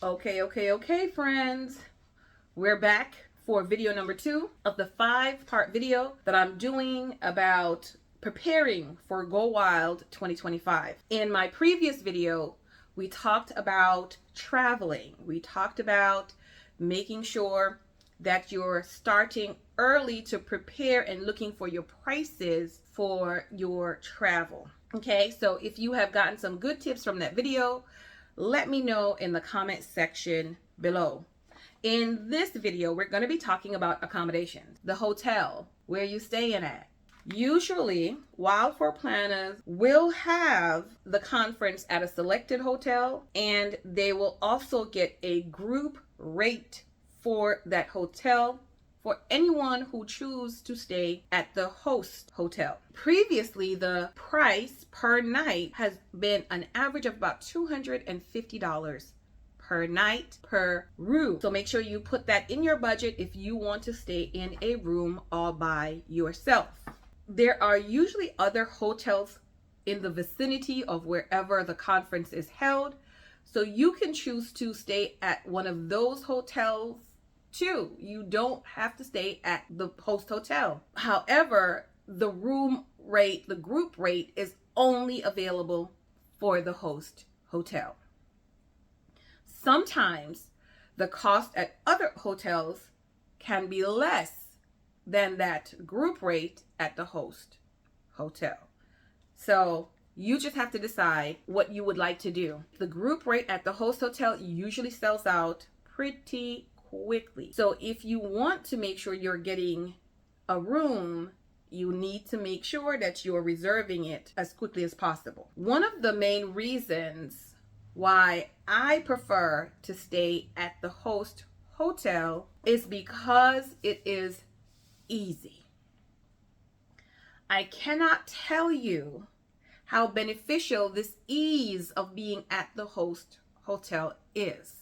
Okay, friends. We're back for video number 2 of the 5-part video that I'm doing about preparing for Go Wild 2025. In my previous video, we talked about traveling. We talked about making sure that you're starting early to prepare and looking for your prices for your travel. Okay, so if you have gotten some good tips from that video, let me know in the comment section below. In this video, we're going to be talking about accommodations, the hotel, where you staying at. Usually, Wild for planners will have the conference at a selected hotel, and they will also get a group rate for that hotel for anyone who chooses to stay at the host hotel. Previously, the price per night has been an average of about $250 per night per room. So make sure you put that in your budget if you want to stay in a room all by yourself. There are usually other hotels in the vicinity of wherever the conference is held. So you can choose to stay at one of those hotels too. You don't have to stay at the host hotel. However, the room rate, the group rate is only available for the host hotel. Sometimes the cost at other hotels can be less than that group rate at the host hotel. So you just have to decide what you would like to do. The group rate at the host hotel usually sells out pretty quickly. So if you want to make sure you're getting a room, you need to make sure that you're reserving it as quickly as possible. One of the main reasons why I prefer to stay at the host hotel is because it is easy. I cannot tell you how beneficial this ease of being at the host hotel is.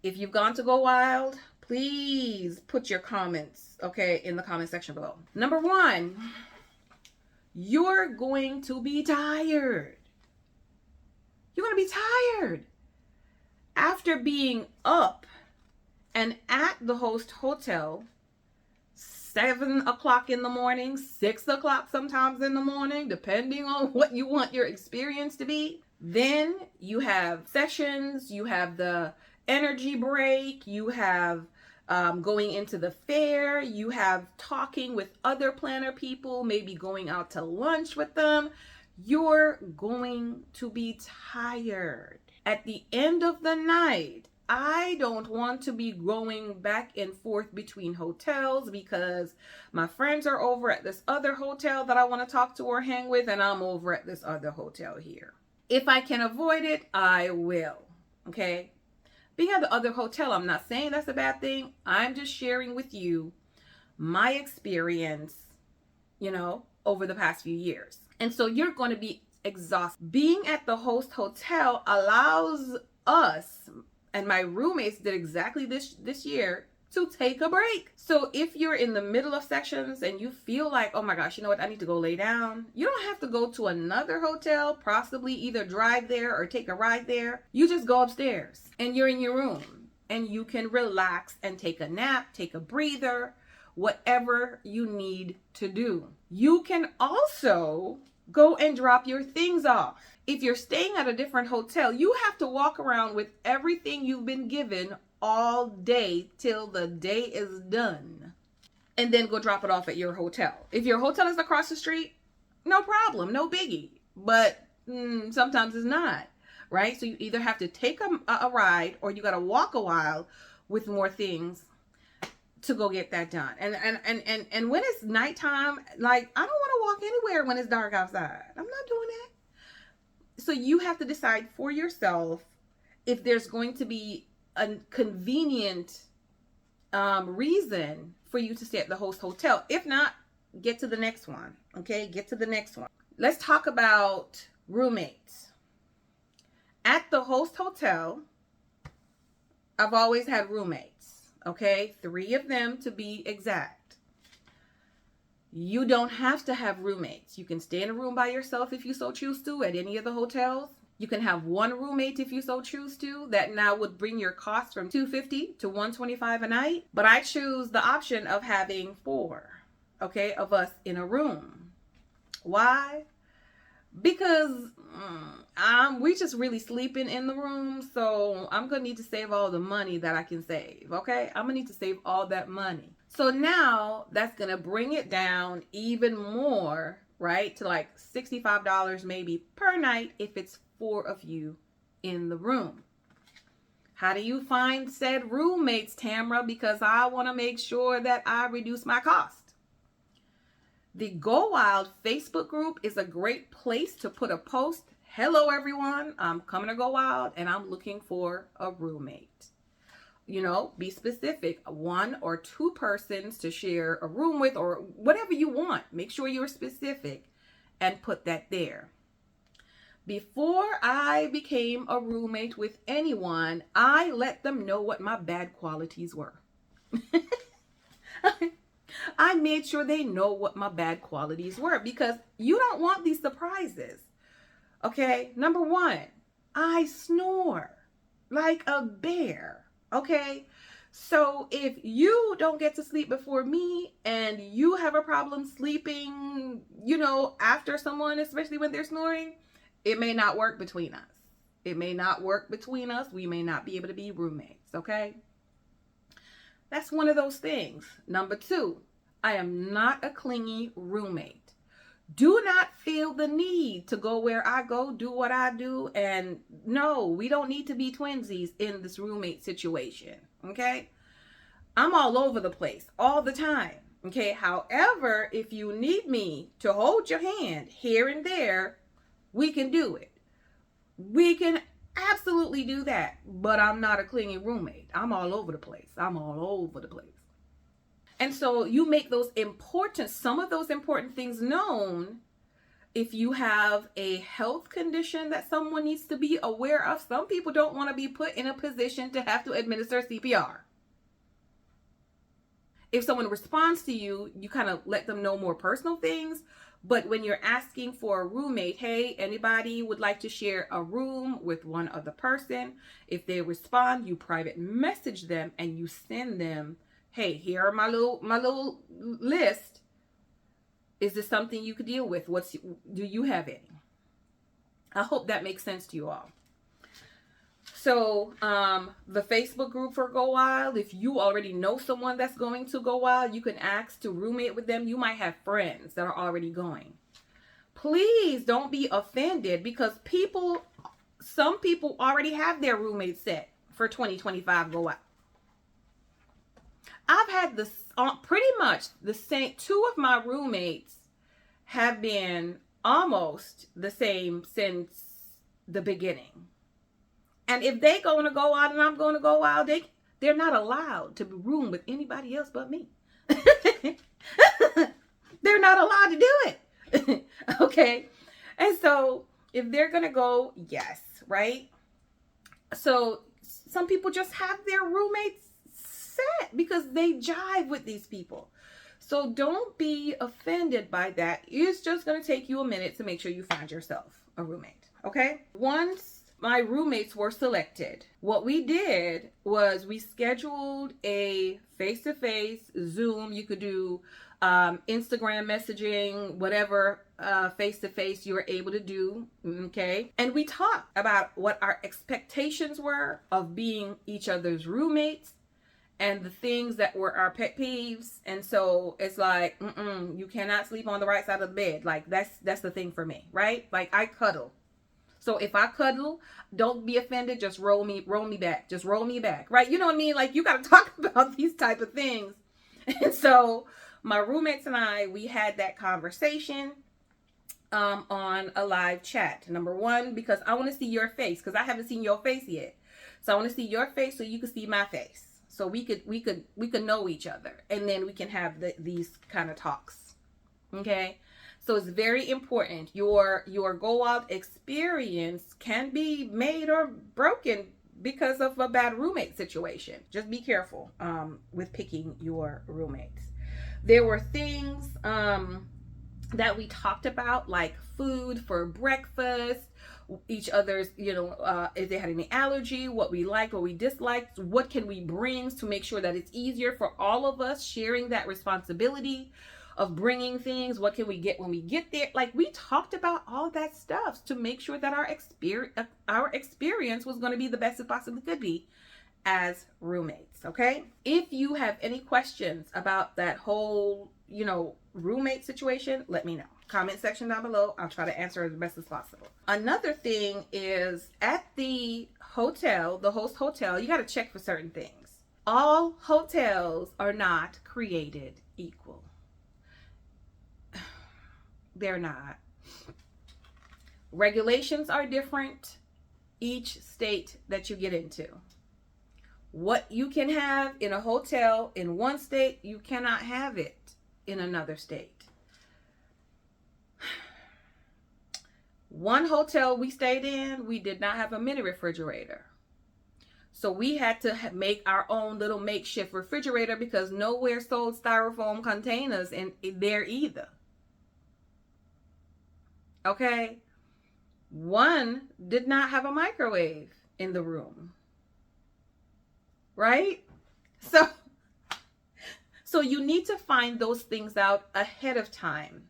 If you've gone to Go Wild, please put your comments, in the comment section below. Number 1, you're going to be tired. You're going to be tired. After being up and at the host hotel, 7 o'clock in the morning, 6 o'clock sometimes in the morning, depending on what you want your experience to be. Then you have sessions, you have the energy break, you have going into the fair, you have talking with other planner people, maybe going out to lunch with them. You're going to be tired. At the end of the night, I don't want to be going back and forth between hotels because my friends are over at this other hotel that I want to talk to or hang with, and I'm over at this other hotel here. If I can avoid it, I will. Okay? Being at the other hotel, I'm not saying that's a bad thing. I'm just sharing with you my experience, over the past few years. And so you're going to be exhausted. Being at the host hotel allows us, and my roommates did exactly this year, to take a break. So if you're in the middle of sections and you feel like, oh my gosh, you know what, I need to go lay down, you don't have to go to another hotel, possibly either drive there or take a ride there. You just go upstairs and you're in your room and you can relax and take a nap, take a breather, whatever you need to do. You can also go and drop your things off. If you're staying at a different hotel, you have to walk around with everything you've been given all day till the day is done, and then go drop it off at your hotel. If your hotel is across the street, no problem, no biggie. But sometimes it's not, right? So you either have to take a ride or you got to walk a while with more things to go get that done. And when it's nighttime, like, I don't want to walk anywhere when it's dark outside. I'm not doing that. So you have to decide for yourself if there's going to be a convenient reason for you to stay at the host hotel. If not, get to the next one. Okay, get to the next one. Let's talk about roommates. At the host hotel, I've always had roommates. Okay, 3 of them to be exact. You don't have to have roommates. You can stay in a room by yourself if you so choose to at any of the hotels. You can have one roommate if you so choose to. That now would bring your cost from $250 to $125 a night. But I choose the option of having four, okay, of us in a room. Why? Because we just really sleeping in the room, so I'm gonna need to save all the money that I can save. Okay, I'm gonna need to save all that money. So now that's gonna bring it down even more, right, to like $65 maybe per night if it's four of you in the room. How do you find said roommates, Tamra? Because I want to make sure that I reduce my cost. The Go Wild Facebook group is a great place to put a post. Hello, everyone. I'm coming to Go Wild and I'm looking for a roommate. You know, be specific. 1 or 2 persons to share a room with, or whatever you want. Make sure you're specific and put that there. Before I became a roommate with anyone, I let them know what my bad qualities were. I made sure they know what my bad qualities were, because you don't want these surprises. Okay, number 1, I snore like a bear. Okay, so if you don't get to sleep before me and you have a problem sleeping, you know, after someone, especially when they're snoring, it may not work between us. It may not work between us. We may not be able to be roommates, okay? That's one of those things. Number 2, I am not a clingy roommate. Do not feel the need to go where I go, do what I do. And no, we don't need to be twinsies in this roommate situation, okay? I'm all over the place all the time, okay? However, if you need me to hold your hand here and there, we can do it. We can absolutely do that. But I'm not a clingy roommate. I'm all over the place. I'm all over the place. And so you make some of those important things known. If you have a health condition that someone needs to be aware of, some people don't want to be put in a position to have to administer CPR. If someone responds to you, you kind of let them know more personal things. But when you're asking for a roommate, hey, anybody would like to share a room with one other person? If they respond, you private message them and you send them, hey, here are my little list. Is this something you could deal with? Do you have any? I hope that makes sense to you all. So the Facebook group for Go Wild, if you already know someone that's going to Go Wild, you can ask to roommate with them. You might have friends that are already going. Please don't be offended, because some people already have their roommate set for 2025 Go Wild. I've had this pretty much the same. 2 of my roommates have been almost the same since the beginning. And if they going to go out and I'm going to go out, they're not allowed to room with anybody else but me. They're not allowed to do it. Okay. And so if they're going to go, yes, right? So some people just have their roommates set because they jive with these people. So don't be offended by that. It's just going to take you a minute to make sure you find yourself a roommate. Okay. Once my roommates were selected, what we did was we scheduled a face-to-face Zoom. You could do Instagram messaging, whatever face-to-face you were able to do. Okay. And we talked about what our expectations were of being each other's roommates and the things that were our pet peeves. And so it's like, you cannot sleep on the right side of the bed. Like that's the thing for me, right? Like I cuddle. So if I cuddle, don't be offended. Just roll me back. Just roll me back, right? You know what I mean? Like you got to talk about these type of things. And so my roommates and I, we had that conversation on a live chat. Number 1, because I want to see your face, because I haven't seen your face yet. So I want to see your face so you can see my face. So we could know each other, and then we can have these kind of talks. Okay. So it's very important. Your Go Wild experience can be made or broken because of a bad roommate situation. Just be careful with picking your roommates. There were things that we talked about, like food for breakfast, each other's, if they had any allergy, what we liked, what we disliked, what can we bring to make sure that it's easier for all of us, sharing that responsibility of bringing things. What can we get when we get there? Like, we talked about all that stuff to make sure that our experience was going to be the best it possibly could be as roommates. Okay, if you have any questions about that whole roommate situation, let me know. Comment section down below. I'll try to answer as best as possible. Another thing is, at the hotel, the host hotel, you got to check for certain things. All hotels are not created equal. They're not. Regulations are different each state that you get into. What you can have in a hotel in one state, you cannot have it in another state. One hotel we stayed in, we did not have a mini refrigerator. So we had to make our own little makeshift refrigerator because nowhere sold styrofoam containers in there either. Okay? One did not have a microwave in the room. Right? So you need to find those things out ahead of time.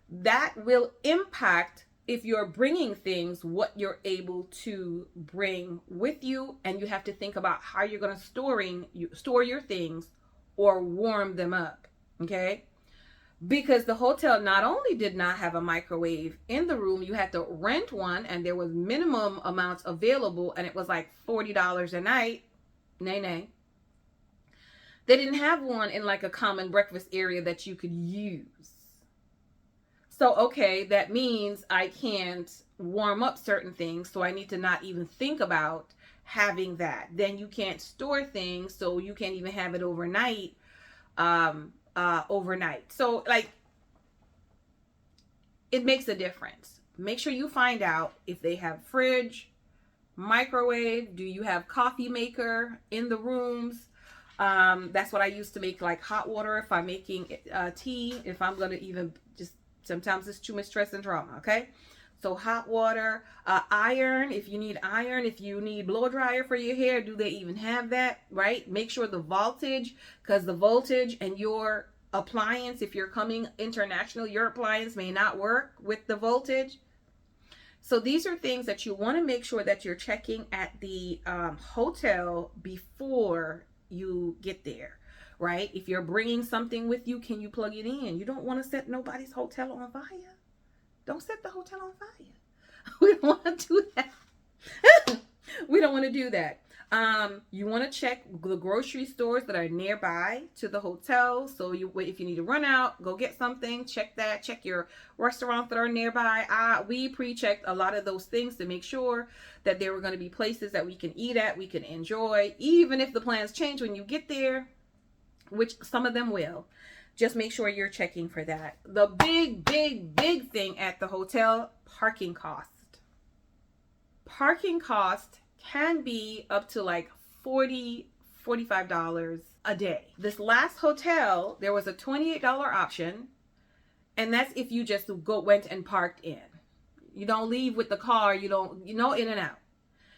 That will impact, if you're bringing things, what you're able to bring with you, and you have to think about how you're going to store your things or warm them up. Okay? Because the hotel not only did not have a microwave in the room, you had to rent one, and there was minimum amounts available, and it was like $40 a night. Nay. They didn't have one in like a common breakfast area that you could use. So, okay, that means I can't warm up certain things, so I need to not even think about having that. Then you can't store things, so you can't even have it overnight. So, like, it makes a difference. Make sure you find out if they have fridge, microwave. Do you have coffee maker in the rooms? That's what I used to make, like hot water if I'm making tea, if I'm going to even just, sometimes it's too much stress and drama. Okay. So hot water, iron, if you need iron, if you need blow dryer for your hair, do they even have that? Right. Make sure the voltage, because the voltage and your appliance, if you're coming international, your appliance may not work with the voltage. So these are things that you want to make sure that you're checking at the hotel before you get there, right? If you're bringing something with you, can you plug it in? You don't want to set nobody's hotel on fire. Don't set the hotel on fire. We don't want to do that. We don't want to do that. You want to check the grocery stores that are nearby to the hotel. So if you need to run out, go get something, check that. Check your restaurants that are nearby. We pre-checked a lot of those things to make sure that there were going to be places that we can eat at, we can enjoy, even if the plans change when you get there, which some of them will. Just make sure you're checking for that. The big thing at the hotel, parking cost. Parking cost can be up to like $45 a day. This last hotel, there was a $28 option, and that's if you just went and parked in. You don't leave with the car, in and out.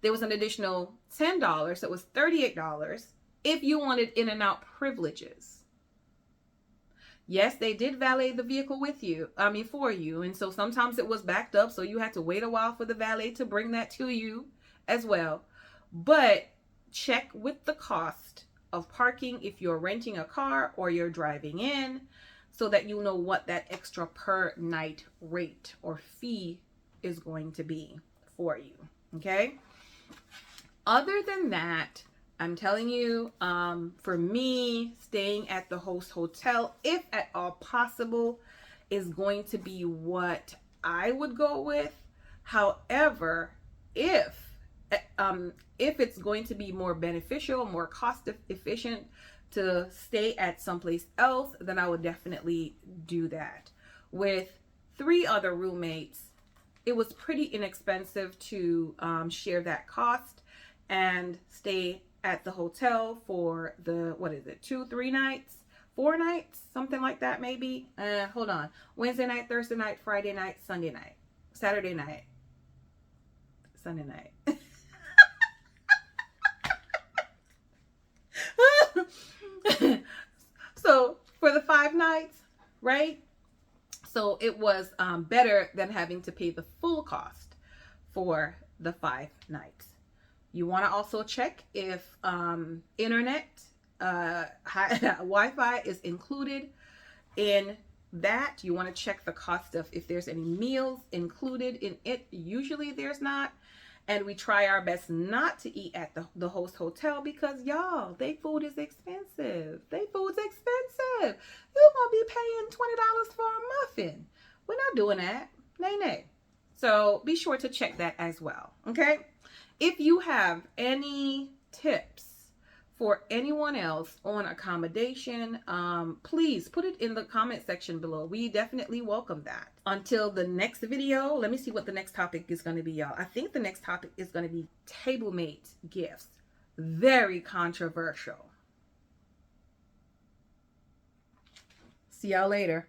There was an additional $10, so it was $38 if you wanted in and out privileges. Yes, they did valet the vehicle for you, and so sometimes it was backed up, so you had to wait a while for the valet to bring that to you as well. But check with the cost of parking if you're renting a car or you're driving in, so that you know what that extra per night rate or fee is going to be for you. Okay. Other than that, I'm telling you, for me, staying at the host hotel, if at all possible, is going to be what I would go with. However, if it's going to be more beneficial, more cost efficient to stay at someplace else, then I would definitely do that. With 3 other roommates, it was pretty inexpensive to share that cost and stay at the hotel for 2-3 nights, 4 nights, something like that maybe. Hold on. Wednesday night, Thursday night, Friday night, Sunday night, Saturday night. Sunday night. So for the 5 nights, right? So it was better than having to pay the full cost for the 5 nights. You want to also check if internet, Wi-Fi is included in that. You want to check the cost of if there's any meals included in it. Usually there's not. And we try our best not to eat at the host hotel because, y'all, they food is expensive. They food's expensive. You're going to be paying $20 for a muffin. We're not doing that. Nay, nay. So be sure to check that as well. Okay? If you have any tips for anyone else on accommodation, please put it in the comment section below. We definitely welcome that. Until the next video, let me see what the next topic is going to be, y'all. I think the next topic is going to be table-mate gifts. Very controversial. See y'all later.